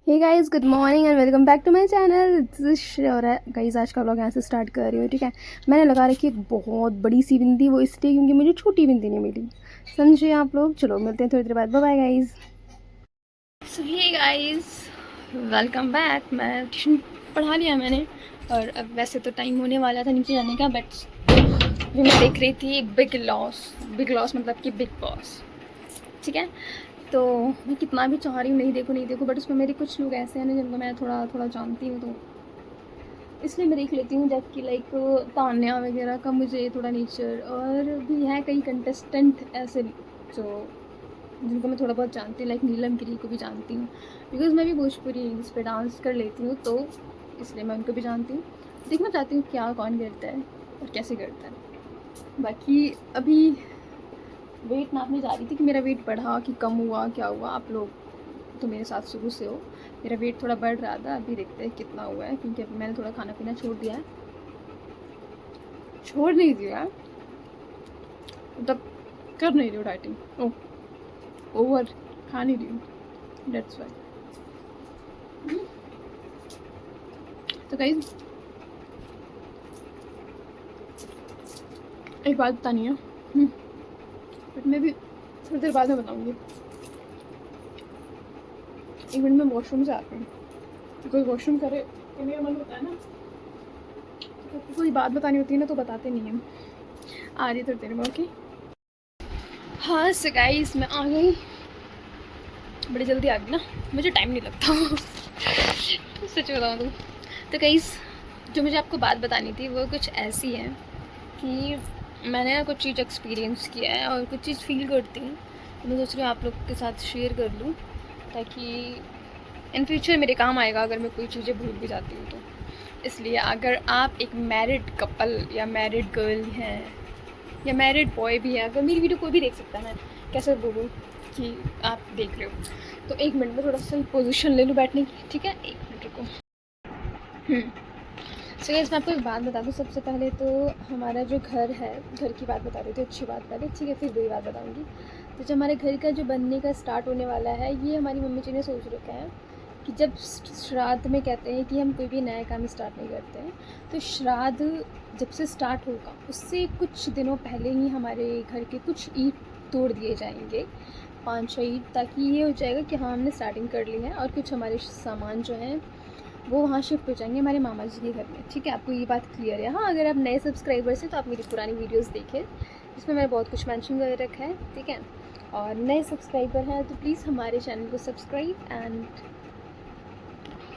Hey guys, good morning and welcome back to my channel. और guys, आज का vlog यहाँ से स्टार्ट कर रही हूँ। ठीक है, मैंने लगा रखी एक बहुत बड़ी सी बिंदी, वो इसलिए क्योंकि मुझे छोटी बिंदी नहीं मिली। समझिए आप लोग। चलो मिलते हैं थोड़ी देर बाद। Bye bye guys. So hey guys, welcome back. मैं ट्यूशन पढ़ा लिया मैंने, और अब वैसे तो टाइम होने वाला था नीचे जाने का, बट अभी मैं देख रही थी बिग लॉस मतलब कि बिग बॉस। ठीक है, तो मैं कितना भी चाह रही हूँ नहीं देखूँ, बट उसमें मेरे कुछ लोग ऐसे हैं ना जिनको मैं थोड़ा थोड़ा जानती हूँ, तो इसलिए मैं देख लेती हूँ। जबकि लाइक तान्या वगैरह का मुझे थोड़ा नेचर, और भी है कई कंटेस्टेंट ऐसे जो जिनको मैं थोड़ा बहुत जानती हूँ, लाइक नीलम गिरी को भी जानती हूँ, बिकॉज मैं भी भोजपुरी रील्स पे डांस कर लेती हूँ, तो इसलिए मैं उनको भी जानती हूँ। देखना चाहती हूँ क्या कौन करता है और कैसे करता है। बाकी अभी वेट नापने जा रही थी कि मेरा वेट बढ़ा कि कम हुआ, क्या हुआ। आप लोग तो मेरे साथ शुरू से हो। मेरा वेट थोड़ा बढ़ रहा था, अभी देखते हैं कितना हुआ है, क्योंकि अभी मैंने थोड़ा खाना पीना छोड़ दिया है। छोड़ नहीं दिया है मतलब, कर नहीं रही हूँ डाइटिंग। ओवर खा नहीं रही हूँ, डेट्स वाई। तो गाइस, एक बात बतानी है, बट मैं भी थोड़ी देर बाद में बताऊँगी। एक मिनट में वॉशरूम से आती हूँ, कोई वॉशरूम करे तो मेरा मन होता है ना, तो कोई बात बतानी होती है ना तो बताते नहीं हैं। आ रही थोड़ी देर में, ओके। हाँ सो गाइस, मैं आ गई, बड़ी जल्दी आ गई ना, मुझे टाइम नहीं लगता। सच बताऊँ तो गाइस, जो मुझे आपको बात बतानी थी वो कुछ ऐसी है कि मैंने कुछ चीज़ एक्सपीरियंस किया है और कुछ चीज़ फील करती हूँ, तो मैं सोच रही हूँ आप लोग के साथ शेयर कर लूँ, ताकि इन फ्यूचर मेरे काम आएगा अगर मैं कोई चीज़ें भूल भी जाती हूँ तो। इसलिए अगर आप एक मैरिड कपल या मैरिड गर्ल हैं या मैरिड बॉय भी है, अगर मेरी वीडियो कोई भी देख सकता है, मैं कैसे बोलूँ कि आप देख रहे हो, तो एक मिनट में थोड़ा सा पोजीशन ले लूँ बैठने की। ठीक है, एक मिनट रुको। सो गाइस, मैं आपको एक बात बता दूँ। सबसे पहले तो हमारा जो घर है, घर की बात बता रही थी, अच्छी बात पहले, ठीक है, फिर बुरी बात बताऊँगी। तो जो हमारे घर का जो बनने का स्टार्ट होने वाला है, ये हमारी मम्मी जी ने सोच रखा है कि जब श्राद्ध में कहते हैं कि हम कोई भी नया काम स्टार्ट नहीं करते हैं, तो श्राद्ध जब से स्टार्ट होगा उससे कुछ दिनों पहले ही हमारे घर के कुछ ईंट तोड़ दिए जाएंगे, 5-6 ईंट, ताकि ये हो जाएगा कि हाँ हमने स्टार्टिंग कर ली है, और कुछ हमारे सामान जो हैं वो वहाँ शिफ्ट हो जाएंगे हमारे मामा जी के घर में। ठीक है, आपको ये बात क्लियर है। हाँ, अगर आप नए सब्सक्राइबर्स हैं तो आप मेरी पुरानी वीडियोस देखें, जिसमें मैंने बहुत कुछ मेंशन कर रखा है। ठीक है, और नए सब्सक्राइबर हैं तो प्लीज़ हमारे चैनल को सब्सक्राइब एंड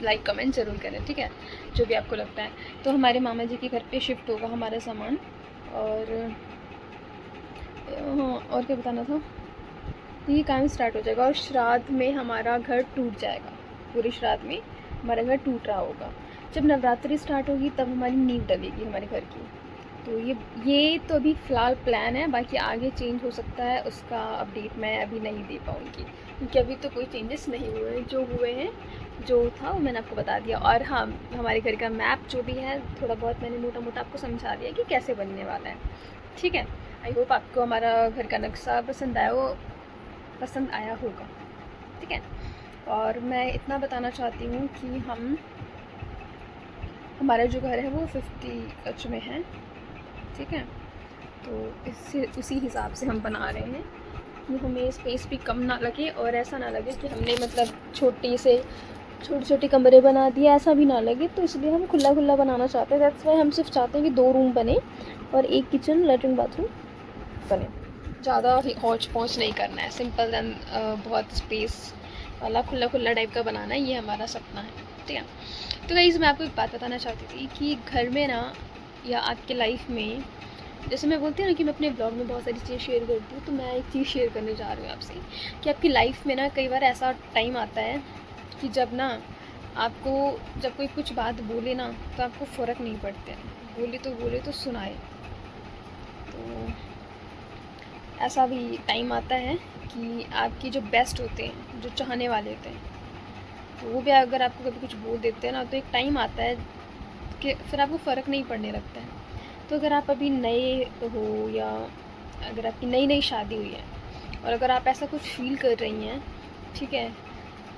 लाइक कमेंट ज़रूर करें। ठीक है, जो भी आपको लगता है। तो हमारे मामा जी के घर पे शिफ्ट होगा हमारा सामान, और हाँ, और क्या बताना था, तो ये काम स्टार्ट हो जाएगा, और श्राद्ध में हमारा घर टूट जाएगा। पूरे श्राद्ध में हमारा घर टूट रहा होगा। जब नवरात्रि स्टार्ट होगी तब हमारी नींव डलेगी हमारे घर की। तो ये तो अभी फ़िलहाल प्लान है, बाकी आगे चेंज हो सकता है, उसका अपडेट मैं अभी नहीं दे पाऊँगी, क्योंकि अभी तो कोई चेंजेस नहीं हुए हैं। जो हुए हैं, जो था वो मैंने आपको बता दिया। और हाँ, हमारे घर का मैप जो भी है, थोड़ा बहुत मैंने मोटा मोटा आपको समझा दिया कि कैसे बनने वाला है। ठीक है, आई होप आपको हमारा घर का नक्शा पसंद आया होगा। ठीक है, और मैं इतना बताना चाहती हूँ कि हमारा जो घर है वो 50 गज में है। ठीक है, तो इससे उसी हिसाब से हम बना रहे हैं कि हमें स्पेस भी कम ना लगे, और ऐसा ना लगे कि हमने मतलब छोटे छोटे कमरे बना दिए, ऐसा भी ना लगे। तो इसलिए हम खुला खुला बनाना चाहते हैं। दैट्स वाई हम सिर्फ चाहते हैं कि 2 रूम बने और एक किचन लेटरिन बाथरूम बने। ज़्यादा हौच पौच नहीं करना है, सिंपल एंड बहुत स्पेस वाला खुला खुला टाइप का बनाना है, ये हमारा सपना है। ठीक है, तो गाइस, मैं आपको एक बात बताना चाहती थी कि घर में ना, या आपके लाइफ में, जैसे मैं बोलती हूँ ना कि मैं अपने ब्लॉग में बहुत सारी चीज़ें शेयर करती हूँ, तो मैं एक चीज़ शेयर करने जा रही हूँ आपसे, कि आपकी लाइफ में ना कई बार ऐसा टाइम आता है कि जब ना आपको, जब कोई कुछ बात बोले ना तो आपको फ़र्क नहीं पड़ता है, बोले तो सुनाए। तो ऐसा भी टाइम आता है कि आपके जो बेस्ट होते हैं, जो चाहने वाले होते हैं, तो वो भी अगर आपको कभी कुछ बोल देते हैं ना, तो एक टाइम आता है कि फिर आपको फ़र्क नहीं पड़ने लगता है। तो अगर आप अभी नए हो, या अगर आपकी नई नई शादी हुई है, और अगर आप ऐसा कुछ फ़ील कर रही हैं, ठीक है,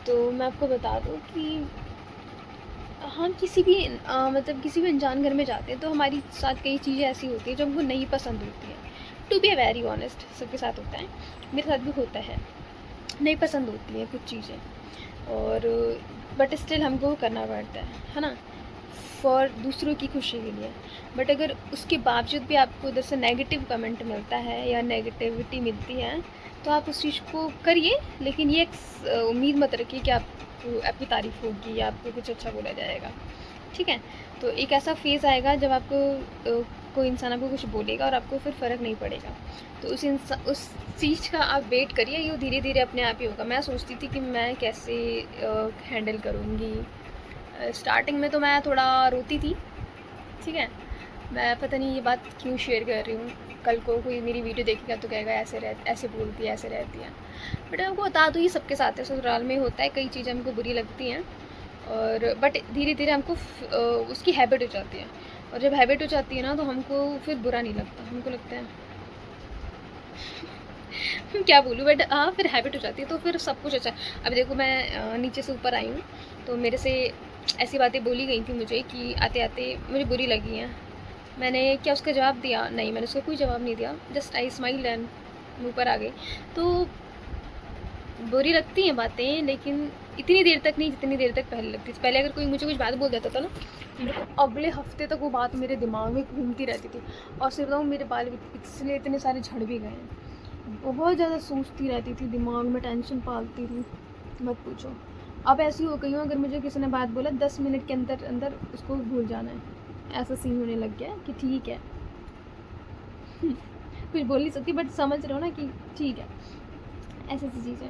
तो मैं आपको बता दूँ कि हम किसी भी मतलब किसी भी अनजान घर में जाते हैं तो हमारी साथ कई चीज़ें ऐसी होती हैं जो हमको नहीं पसंद होती हैं। टू बी वेरी ऑनेस्ट सबके साथ होता है, मेरे साथ भी होता है, नहीं पसंद होती हैं कुछ चीज़ें, और बट स्टिल हमको करना पड़ता है ना, फॉर दूसरों की खुशी के लिए। बट अगर उसके बावजूद भी आपको उधर से नेगेटिव कमेंट मिलता है या नेगेटिविटी मिलती है तो आप उस चीज़ को करिए, लेकिन ये उम्मीद मत रखिए कि आपकी तारीफ़ होगी या आपको कुछ अच्छा बोला जाएगा, ठीक है। तो एक ऐसा फेज़ आएगा जब आपको कोई इंसान आपको कुछ बोलेगा और आपको फिर फ़र्क नहीं पड़ेगा, तो उस चीज़ का आप वेट करिए, ये धीरे धीरे अपने आप ही होगा। मैं सोचती थी कि मैं कैसे हैंडल करूँगी, स्टार्टिंग में तो मैं थोड़ा रोती थी, ठीक है। मैं पता नहीं ये बात क्यों शेयर कर रही हूँ, कल को कोई मेरी वीडियो देखेगा तो कहेगा ऐसे बोलती है, ऐसे रहती है। बट मैं आपको बता दूँ ये सबके साथ है, ससुराल में होता है, कई चीज़ें हमको बुरी लगती हैं, और बट धीरे धीरे हमको उसकी हैबिट हो जाती है, और जब हैबिट हो जाती है ना तो हमको फिर बुरा नहीं लगता, हमको लगता है क्या बोलूँ, बट हाँ फिर हैबिट हो जाती है तो फिर सब कुछ अच्छा। अब देखो मैं नीचे से ऊपर आई हूँ तो मेरे से ऐसी बातें बोली गई थी मुझे कि आते आते मुझे बुरी लगी हैं। मैंने क्या उसका जवाब दिया? नहीं, मैंने उसका कोई जवाब नहीं दिया, जस्ट आई स्माइल एंड ऊपर आ गई। तो बुरी लगती हैं बातें, लेकिन इतनी देर तक नहीं जितनी देर तक पहले लगती थी। पहले अगर कोई मुझे कुछ बात बोल देता था ना, तो अगले हफ्ते तक वो बात मेरे दिमाग में घूमती रहती थी, और सिर्फ बताऊँ मेरे बाल इसलिए इतने सारे झड़ भी गए हैं। बहुत ज़्यादा सोचती रहती थी, दिमाग में टेंशन पालती थी, मत पूछो। अब ऐसी हो गई हूँ, अगर मुझे किसी ने बात बोला 10 मिनट के अंदर अंदर उसको भूल जाना है, ऐसा सीन होने लग गया कि ठीक है कुछ बोल नहीं सकती बट समझ रहे हो ना कि ठीक है, ऐसी ऐसी चीज़ है।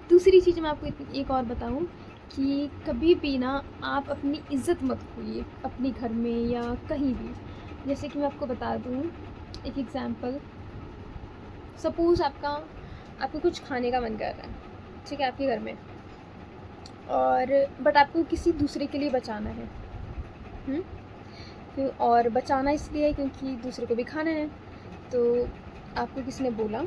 दूसरी चीज़ मैं आपको एक और बताऊँ कि कभी भी ना आप अपनी इज़्ज़त मत खोइए अपने घर में या कहीं भी। जैसे कि मैं आपको बता दूँ एक एग्ज़ाम्पल, सपोज़ आपको कुछ खाने का मन कर रहा है, ठीक है, आपके घर में, और बट आपको किसी दूसरे के लिए बचाना है, और बचाना इसलिए है क्योंकि दूसरे को भी खाना है। तो आपको किसी ने बोला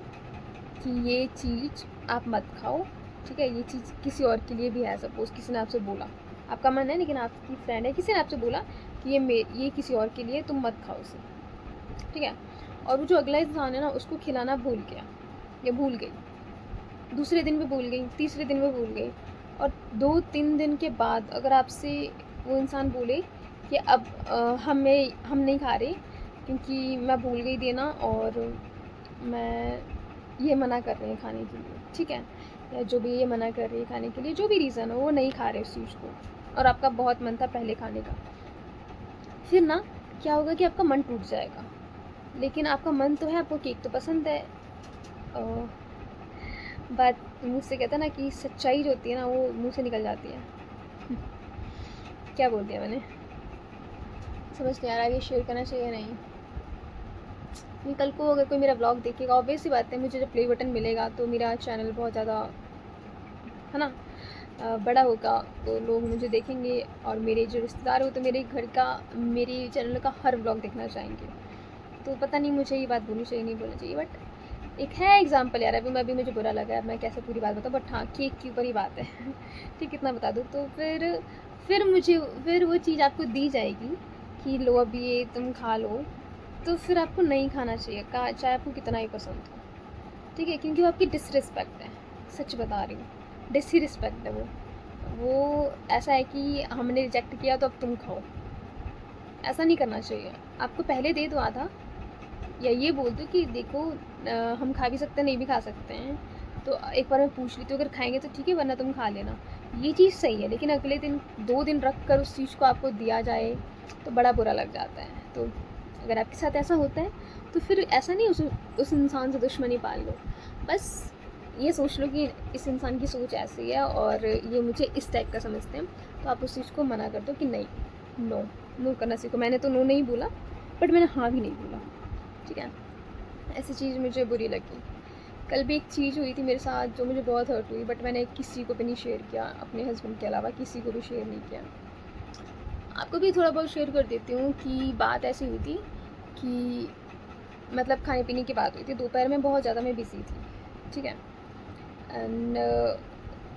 कि ये चीज़ आप मत खाओ, ठीक है, ये चीज़ किसी और के लिए भी है, सपोज़ किसी ने आपसे बोला, आपका मन है लेकिन आपकी फ्रेंड है, किसी ने आपसे बोला कि ये किसी और के लिए, तुम मत खाओ उसे, ठीक है। और वो जो अगला इंसान है ना उसको खिलाना भूल गया या भूल गई, दूसरे दिन भी भूल गई, तीसरे दिन भी भूल गई, और 2-3 दिन के बाद अगर आपसे वो इंसान बोले कि अब हम नहीं खा रहे क्योंकि मैं भूल गई देना, और मैं ये मना कर रहे हैं खाने के लिए, ठीक है, या जो भी ये मना कर रही है खाने के लिए, जो भी रीज़न हो वो नहीं खा रहे उस चीज़ को, और आपका बहुत मन था पहले खाने का, फिर ना क्या होगा कि आपका मन टूट जाएगा। लेकिन आपका मन तो है, आपको केक तो पसंद है, बात मुँह से कहते हैं ना कि सच्चाई जो होती है ना वो मुँह से निकल जाती है क्या बोल दिया मैंने, समझ नहीं आ रहा कि शेयर करना चाहिए नहीं। कल को अगर कोई मेरा ब्लॉग देखेगा, ऑब्वियस सी बात है मुझे जब प्ले बटन मिलेगा तो मेरा चैनल बहुत ज़्यादा है ना बड़ा होगा, तो लोग मुझे देखेंगे, और मेरे जो रिश्तेदार हो तो मेरे घर का, मेरे चैनल का हर ब्लॉग देखना चाहेंगे। तो पता नहीं मुझे ये बात बोलनी चाहिए नहीं बोलनी चाहिए, बट एक है एग्जांपल यार, अभी मुझे बुरा लगा है, मैं कैसे पूरी बात बताऊँ, बट हाँ केक के ऊपर ही बात है ठीक, कितना बता दूँ। तो फिर वो चीज़ आपको दी जाएगी कि लो अब ये तुम खा लो, तो फिर आपको नहीं खाना चाहिए, चाहे आपको कितना ही पसंद हो, ठीक है, क्योंकि वो आपकी डिसरिस्पेक्ट है, सच बता रही हूँ, डिसरिस्पेक्ट है वो ऐसा है कि हमने रिजेक्ट किया तो अब तुम खाओ, ऐसा नहीं करना चाहिए। आपको पहले दे दो आधा, या ये बोल दो कि देखो हम खा भी सकते हैं, नहीं भी खा सकते हैं, तो एक बार मैं पूछ लेती हूँ, अगर खाएंगे तो ठीक है वरना तुम खा लेना, ये चीज़ सही है। लेकिन अगले दिन 2 दिन रख कर उस चीज़ को आपको दिया जाए तो बड़ा बुरा लग जाता है। तो अगर आपके साथ ऐसा होता है तो फिर ऐसा नहीं उस इंसान से दुश्मनी पाल लो, बस ये सोच लो कि इस इंसान की सोच ऐसी है और ये मुझे इस टाइप का समझते हैं, तो आप उस चीज़ को मना कर दो कि नहीं, नो करना सीखो। मैंने तो नो नहीं बोला, बट मैंने हाँ भी नहीं बोला, ठीक है। ऐसी चीज़ मुझे बुरी लगी। कल भी एक चीज़ हुई थी मेरे साथ जो मुझे बहुत हर्ट हुई, बट मैंने किसी को भी नहीं शेयर किया, अपने हस्बैंड के अलावा किसी को भी शेयर नहीं किया। आपको भी थोड़ा बहुत शेयर कर देती हूँ कि बात ऐसी हुई थी कि मतलब खाने पीने की बात हुई थी, दोपहर में बहुत ज़्यादा मैं बिज़ी थी, ठीक है, एंड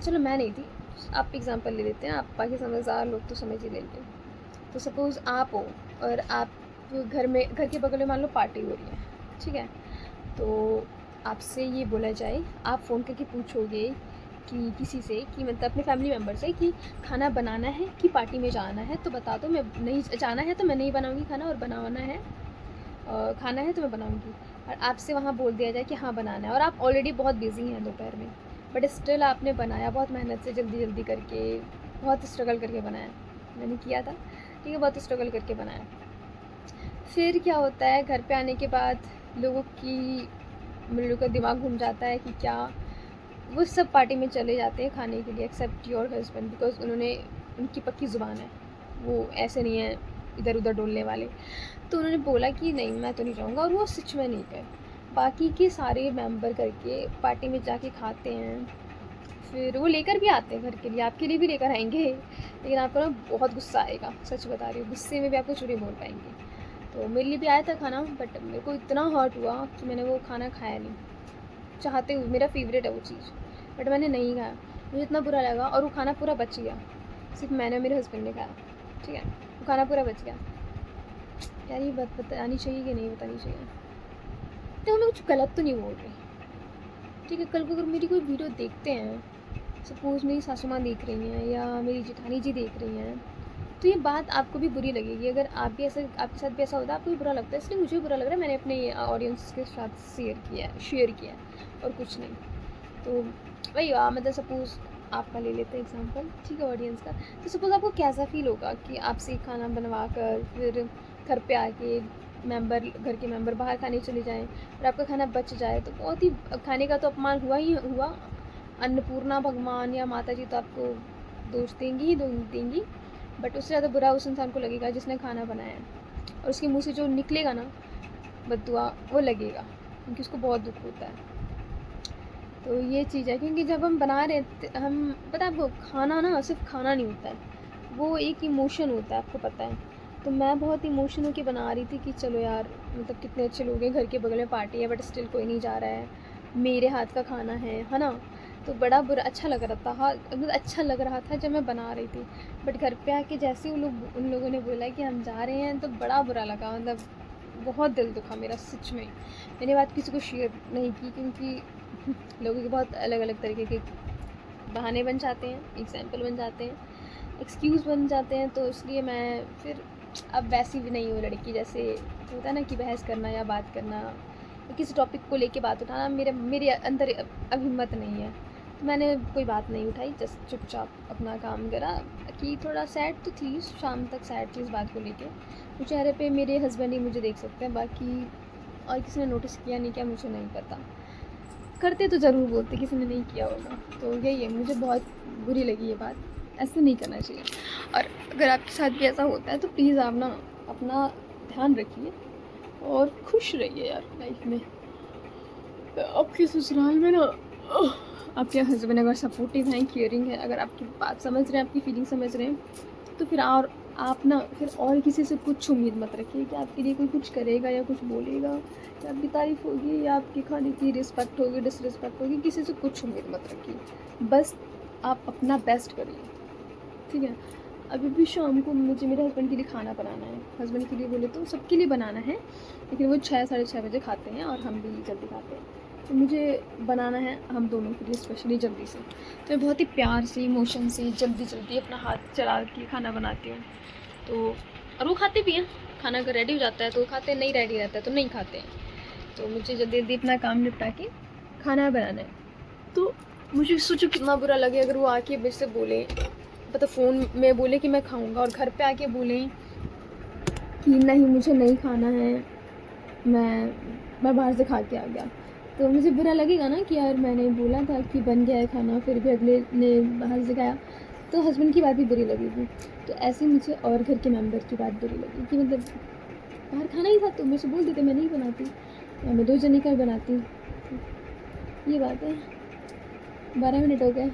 चलो मैं नहीं थी, आप एग्जांपल ले लेते हैं, आप बाकी समझदार लोग तो समझ ही लेंगे। तो सपोज़ आप हो और आप घर के बगल में मान लो पार्टी हो रही है, ठीक है, तो आपसे ये बोला जाए, आप फ़ोन करके पूछोगे कि किसी से कि मतलब अपने फैमिली मेम्बर से कि खाना बनाना है कि पार्टी में जाना है, तो बता दो, मैं नहीं जाना है तो मैं नहीं बनाऊँगी खाना, और बनाना है खाना है तो मैं बनाऊँगी। और आपसे वहाँ बोल दिया जाए कि हाँ बनाना है, और आप ऑलरेडी बहुत बिज़ी हैं दोपहर में, बट स्टिल आपने बनाया बहुत मेहनत से, जल्दी जल्दी करके, बहुत स्ट्रगल करके बनाया, मैंने किया था, ठीक है, बहुत स्ट्रगल करके बनाया। फिर क्या होता है, घर पे आने के बाद लोगों का दिमाग घूम जाता है कि क्या, वो सब पार्टी में चले जाते हैं खाने के लिए एक्सेप्ट योर हस्बैंड, बिकॉज उनकी पक्की ज़ुबान है, वो ऐसे नहीं है इधर उधर डोलने वाले। तो उन्होंने बोला कि नहीं मैं तो नहीं जाऊँगा, और वो सच में नहीं गए। बाकी के सारे मेंबर करके पार्टी में जाके खाते हैं, फिर वो लेकर भी आते हैं घर के लिए, आपके लिए भी लेकर आएंगे, लेकिन आपको ना बहुत गुस्सा आएगा, सच बता रही हूँ, गुस्से में भी आपको चुरी बोल पाएंगे। तो मेरे लिए भी आया था खाना, बट मेरे को इतना हर्ट हुआ कि मैंने वो खाना खाया नहीं, चाहते हुए, मेरा फेवरेट है वो चीज़, बट मैंने नहीं खाया, मुझे इतना बुरा लगा, और वो खाना पूरा बच गया, सिर्फ मैंने और मेरे हस्बैंड ने खाया, ठीक है, वो खाना पूरा बच गया। यार ये बात बतानी चाहिए कि नहीं बतानी चाहिए, तो मैं कुछ गलत तो नहीं बोल रही, ठीक है, कल को अगर मेरी कोई वीडियो देखते हैं, सपोज़ मेरी सासू माँ देख रही हैं या मेरी जेठानी जी देख रही हैं, तो ये बात आपको भी बुरी लगेगी। अगर आप भी ऐसा, आपके साथ भी ऐसा होता है, आपको भी बुरा लगता है, इसलिए मुझे भी बुरा लग रहा है, मैंने अपने ऑडियंस के साथ शेयर किया और कुछ नहीं। तो वही मतलब सपोज़ आपका ले लेते हैं एग्जांपल, ठीक है, ऑडियंस का। तो सपोज़ आपको कैसा फ़ील होगा कि आपसे खाना बनवा कर फिर घर पे आके घर के मेंबर बाहर खाने चले जाएं और आपका खाना बच जाए, तो बहुत ही, खाने का तो अपमान हुआ ही हुआ। अन्नपूर्णा भगवान या माता जी तो आपको दोष देंगी, बट उससे ज़्यादा बुरा उस इंसान को लगेगा जिसने खाना बनाया है, और उसके मुँह से जो निकलेगा ना बद्दुआ, वो लगेगा, क्योंकि उसको बहुत दुख होता है। तो ये चीज़ है, क्योंकि जब हम बना रहे हम, पता है आपको, खाना ना सिर्फ खाना नहीं होता है, वो एक इमोशन होता है, आपको पता है। तो मैं बहुत इमोशन होकर बना रही थी कि चलो यार, मतलब कितने अच्छे लोग हैं, घर के बगल में पार्टी है बट स्टिल कोई नहीं जा रहा है, मेरे हाथ का खाना है ना। तो बड़ा बुरा अच्छा लग रहा था, हाँ मतलब अच्छा लग रहा था जब मैं बना रही थी, बट घर पे आके जैसे उन लोगों ने बोला कि हम जा रहे हैं, तो बड़ा बुरा लगा, मतलब बहुत दिल दुखा मेरा, सच में। मैंने बात किसी को शेयर नहीं की, क्योंकि लोगों के बहुत अलग अलग तरीके के बहाने बन जाते हैं, एग्जाम्पल बन जाते हैं, एक्सक्यूज़ बन जाते हैं, तो इसलिए मैं फिर अब वैसी भी नहीं हूँ लड़की, जैसे होता है ना कि बहस करना या बात करना, किसी टॉपिक को लेके बात उठाना, मेरे अंदर अब हिम्मत नहीं है, तो मैंने कोई बात नहीं उठाई, जस्ट चुपचाप अपना काम करा। कि थोड़ा सैड तो थी, शाम तक सैड थी इस बात को लेके, तो चेहरे पे मेरे हस्बैंड ही मुझे देख सकते हैं, बाकी और किसी ने नोटिस किया नहीं क्या मुझे नहीं पता, करते तो ज़रूर बोलते, किसी ने नहीं किया होगा। तो यही है, मुझे बहुत बुरी लगी ये बात, ऐसे नहीं करना चाहिए। और अगर आपके साथ भी ऐसा होता है तो प्लीज़ आप ना अपना ध्यान रखिए और खुश रहिए यार लाइफ में। तो आपके ससुराल में ना आपके हस्बैंड अगर सपोर्टिव हैं, केयरिंग है, अगर आपकी बात समझ रहे हैं, आपकी फीलिंग समझ रहे हैं, तो फिर आप ना फिर और किसी से कुछ उम्मीद मत रखिए कि आपके लिए कोई कुछ करेगा या कुछ बोलेगा या आपकी तारीफ़ होगी या आपके खाने की रिस्पेक्ट होगी, डिसरिस्पेक्ट होगी, किसी से कुछ उम्मीद मत रखिए, बस आप अपना बेस्ट करिए, ठीक है। अभी भी शाम को मुझे मेरे हस्बैंड के लिए खाना बनाना है, हस्बैंड के लिए बोले तो सबके लिए बनाना है, लेकिन वो 6 साढ़े 6 बजे खाते हैं और हम भी जल्दी खाते हैं, तो मुझे बनाना है हम दोनों के लिए स्पेशली जल्दी से। तो मैं बहुत ही प्यार से, इमोशन से, जल्दी अपना हाथ चला के खाना बनाती हूँ। तो और वो खाते भी हैं, खाना अगर रेडी हो जाता है तो खाते हैं, नहीं रेडी रहता है तो नहीं खाते हैं। तो मुझे जल्दी अपना काम निपटा के खाना बनाना है। तो मुझे सोचो कितना बुरा लगे अगर वो आके मेरे से बोले, मतलब फ़ोन में बोले कि मैं खाऊंगा, और घर पे आके बोलें कि नहीं मुझे नहीं खाना है, मैं बाहर से खा के आ गया। तो मुझे बुरा लगेगा ना कि यार मैंने बोला था कि बन गया है खाना, फिर भी अगले ने बाहर से खाया, तो हस्बैंड की बात भी बुरी लगेगी। तो ऐसे मुझे और घर के मेंबर की बात बुरी लगी कि मतलब बाहर खाना ही था तो मेरे से बोल देते, मैं नहीं बनाती, या मैं 2 जने का बनाती। ये बात है। 12 मिनट हो गए,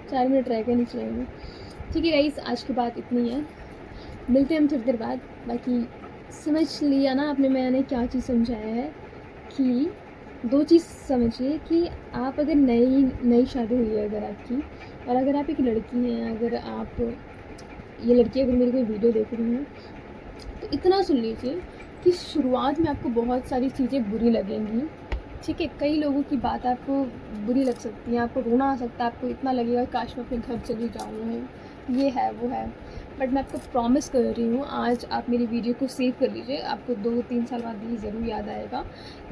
4 मिनट रह गए नीचे आएंगे। ठीक है गाइस, आज की बात इतनी है, मिलते हैं हम थोड़ी देर बाद। बाकी समझ लिया ना आपने मैंने क्या चीज़ समझाया है, कि 2 चीज़ समझिए कि आप अगर नई शादी हुई है अगर आपकी, और अगर आप एक लड़की हैं, अगर आप ये लड़की अगर मेरी कोई वीडियो देख रही हैं तो इतना सुन लीजिए कि शुरुआत में आपको बहुत सारी चीज़ें बुरी लगेंगी, ठीक है। कई लोगों की बात आपको बुरी लग सकती है, आपको रोना आ सकता है, आपको इतना लगेगा काश मैं अपने घर चली जाऊँ, ये है वो है। बट मैं आपको प्रॉमिस कर रही हूँ, आज आप मेरी वीडियो को सेव कर लीजिए, आपको 2-3 साल बाद ये ज़रूर याद आएगा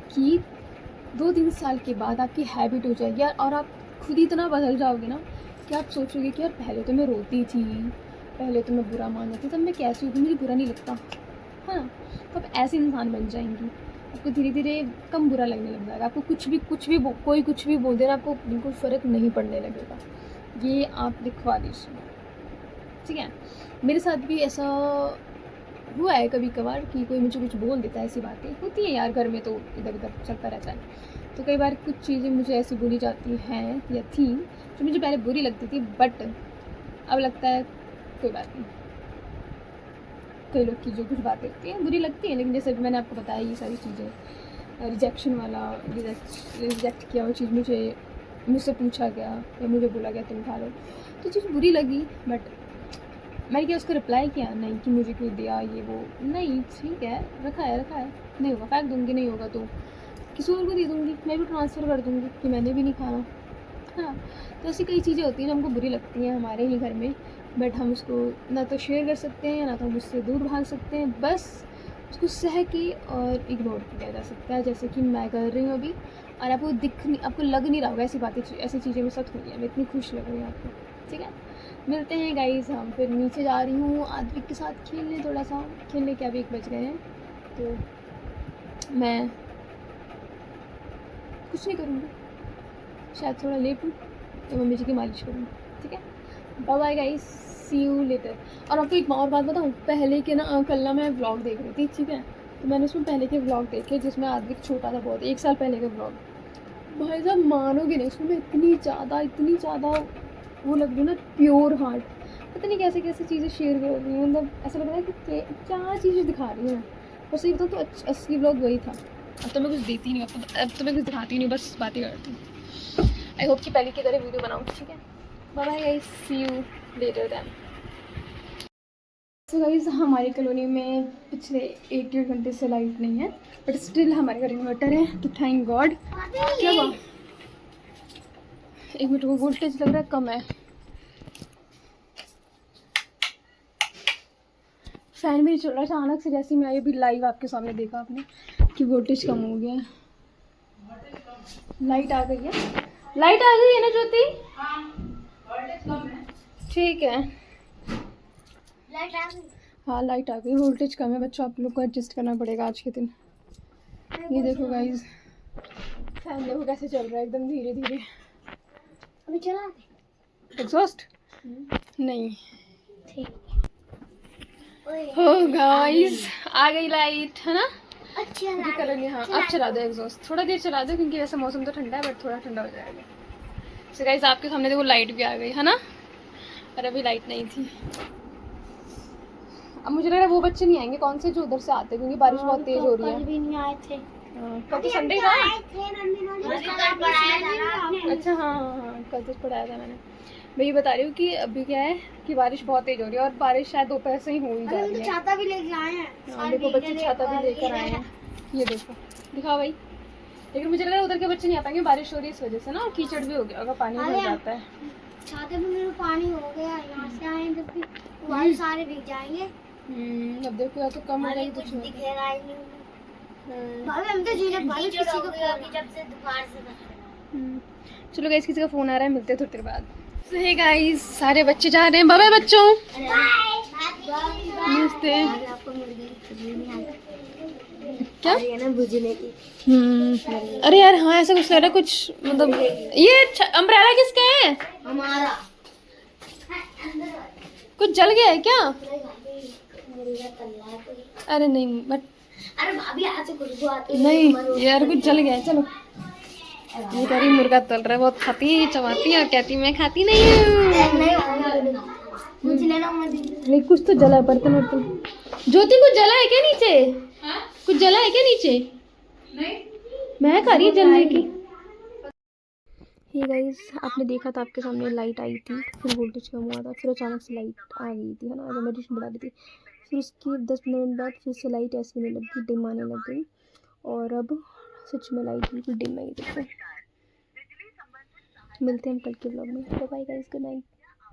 कि 2-3 साल के बाद आपकी हैबिट हो जाएगी यार, और आप खुद ही इतना बदल जाओगे ना कि आप सोचोगे कि यार पहले तो मैं रोती थी, पहले तो मैं बुरा मान जाती, तब मैं कैसी होती, मुझे बुरा नहीं लगता, है ना। तो आप ऐसे इंसान बन जाएंगी, आपको धीरे धीरे कम बुरा लगने लग जाएगा, आपको कुछ भी कोई कुछ भी बोल देना आपको बिल्कुल फ़र्क नहीं पड़ने लगेगा। ये आप लिखवा दीजिए, ठीक है। मेरे साथ भी ऐसा हुआ है कभी कभार कि कोई मुझे कुछ बोल देता है, ऐसी बातें होती है यार, घर में तो इधर उधर चलता रहता है। तो कई बार कुछ चीज़ें मुझे ऐसी बोली जाती हैं या थी जो मुझे पहले बुरी लगती थी, बट अब लगता है कोई बात नहीं। कई लोग की जो कुछ बातें होती हैं बुरी लगती हैं, लेकिन जैसे भी मैंने आपको बताया ये सारी चीज़ें, रिजेक्शन वाला, रिजेक्ट किया वो चीज़ मुझसे पूछा गया या मुझे बोला गया तुम खा लो, तो चीज़ बुरी लगी। बट मैंने क्या उसको रिप्लाई किया नहीं कि मुझे क्यों दिया ये वो, नहीं ठीक है रखा है, नहीं होगा फेंक दूँगी, नहीं होगा तो किसी और को दे दूँगी, मैं भी ट्रांसफ़र कर दूँगी कि मैंने भी नहीं खाना, हाँ। तो ऐसी कई चीज़ें होती हैं जो हमको बुरी लगती हैं हमारे ही घर में, बट हम उसको ना तो शेयर कर सकते हैं ना तो हम उससे दूर भाग सकते हैं, बस उसको सह के और इग्नोर किया जा सकता है, जैसे कि मैं कर रही हूँ अभी। और आपको लग नहीं रहा होगा ऐसी चीज़ें में सच हुई है, मैं इतनी खुश लग रही हूँ आपको, ठीक है। मिलते हैं गाइस, हम फिर नीचे जा रही हूँ आद्विक के साथ खेलने, थोड़ा सा खेलने के अभी 1 बज गए हैं, तो मैं कुछ नहीं करूँगी, शायद थोड़ा लेट हूँ तो मम्मी जी की मालिश करूँगी, ठीक है। Bye bye guys, see you later. और आपको एक और बात बताऊँ, पहले के ना कल ना मैं व्लॉग देख रही थी, ठीक है, तो मैंने उसमें पहले के व्लॉग देखे जिसमें आद्विक छोटा था बहुत, 1 साल पहले के व्लॉग, भाई साहब मानोगे नहीं, उसमें मैं इतनी ज़्यादा वो लग रही है ना, प्योर हार्ट, पता नहीं कैसे कैसे चीज़ें शेयर कर रही हूँ, मतलब ऐसा लग रहा है कि क्या चीज़ें दिखा रही हैं। और सही बताऊँ तो असली व्लॉग वही था। अब तो मैं कुछ देती नहीं, अब तो मैं कुछ दिखाती नहीं, बस बातें करती हूँ। आई होप कि पहले की तरह वीडियो बनाऊँ, ठीक है। Bye bye guys, see you later then. So guys, हमारी कॉलोनी में पिछले 1-1.5 घंटे से लाइट नहीं है, बट स्टिल हमारे घर इन्वर्टर है, तो थैंक गॉड। क्या हुआ? 1 मिनट को वोल्टेज लग रहा है कम है, फैन भी चल रहा है। अचानक से जैसे मैं अभी लाइव आपके सामने देखा आपने कि वोल्टेज कम हो गया है। लाइट आ गई है ना ज्योति? ठीक है, हाँ लाइट आ गई, वोल्टेज कम है बच्चों, आप लोग को एडजस्ट करना पड़ेगा आज के दिन। ये देखो गाइस, फैन देखो कैसे चल रहा है एकदम धीरे धीरे। अभी चला दे एग्जॉस्ट नहीं, ठीक हो गाइस, आ गई लाइट, है ना? अच्छा करेंगे, हाँ अब चला दो एग्जॉस्ट, थोड़ा देर चला दो क्योंकि वैसे मौसम तो ठंडा है, बट थोड़ा ठंडा हो जाएगा। सो गाइस, आपके सामने देखो लाइट भी आ गई है ना, और अभी लाइट नहीं थी। अब मुझे लग रहा है वो बच्चे नहीं आएंगे, कौन से जो उधर से आते, क्योंकि बारिश बहुत तेज हो रही है। कल भी नहीं आए थे, कल तो संडे था। अच्छा हाँ, कल तो पढ़ाया था मैंने। मैं ये बता रही हूँ कि अभी क्या है कि बारिश बहुत तेज हो रही है, और बारिश शायद दोपहर से ही हो ही जा रही है। छाता भी लेके आए हैं, देखो बच्चे छाता भी लेकर आए हैं, ये देखो दिखा भाई। लेकिन मुझे लग रहा है उधर के बच्चे नहीं आ पाएंगे, बारिश हो रही है इस वजह से ना, और कीचड़ भी हो गया होगा, पानी भर जाता है। छाते में मेरे पानी हो गया, यहाँ से आए जब भी बाल सारे भीग जाएंगे। अब देखो या तो कम हो जाएगी तो दिखेगा ही नहीं। भाभी हम तो जीने भाई किसी को जब से दोपहर से। चलो गाइस, किसी का फोन आ रहा है, मिलते हैं थोड़ी देर बाद। सो हे गाइस, सारे बच्चे जा रहे हैं, बाय बाय बच्चों, नमस्ते। क्या ना बुझने की? अरे यार हाँ, ऐसा कुछ लग रहा है, कुछ मतलब ये अम्ब्रेला किसका है? हमारा। कुछ जल गया है क्या? अरे नहीं, बट अरे भाभी आज खुशबू आती है। नहीं यार, कुछ जल गया है। चलो, ये कह रही मुर्गा तल रहा है, बहुत खाती है, चबाती है और कहती है मैं खाती नहीं हूँ। नहीं कुछ तो जला है, बर्तन वर्तन। ज्योति कुछ जला है क्या नीचे? कुछ जला है क्या नीचे? नहीं, मैं खा रही जलने की। ये गाइस आपने देखा था, आपके सामने लाइट आई थी, फिर वोल्टेज कम हुआ था, फिर अचानक से लाइट आ गई थी, है ना, रेडिएशन बढ़ा दी थी। फिर उसकी 10 मिनट बाद फिर से लाइट ऐसे होने लगी, डिम आने लग गई, और अब सच में लाइट बिल्कुल डिम आई। देखो, मिलते हैं हम कल के ब्लॉग में। Bye guys, good night.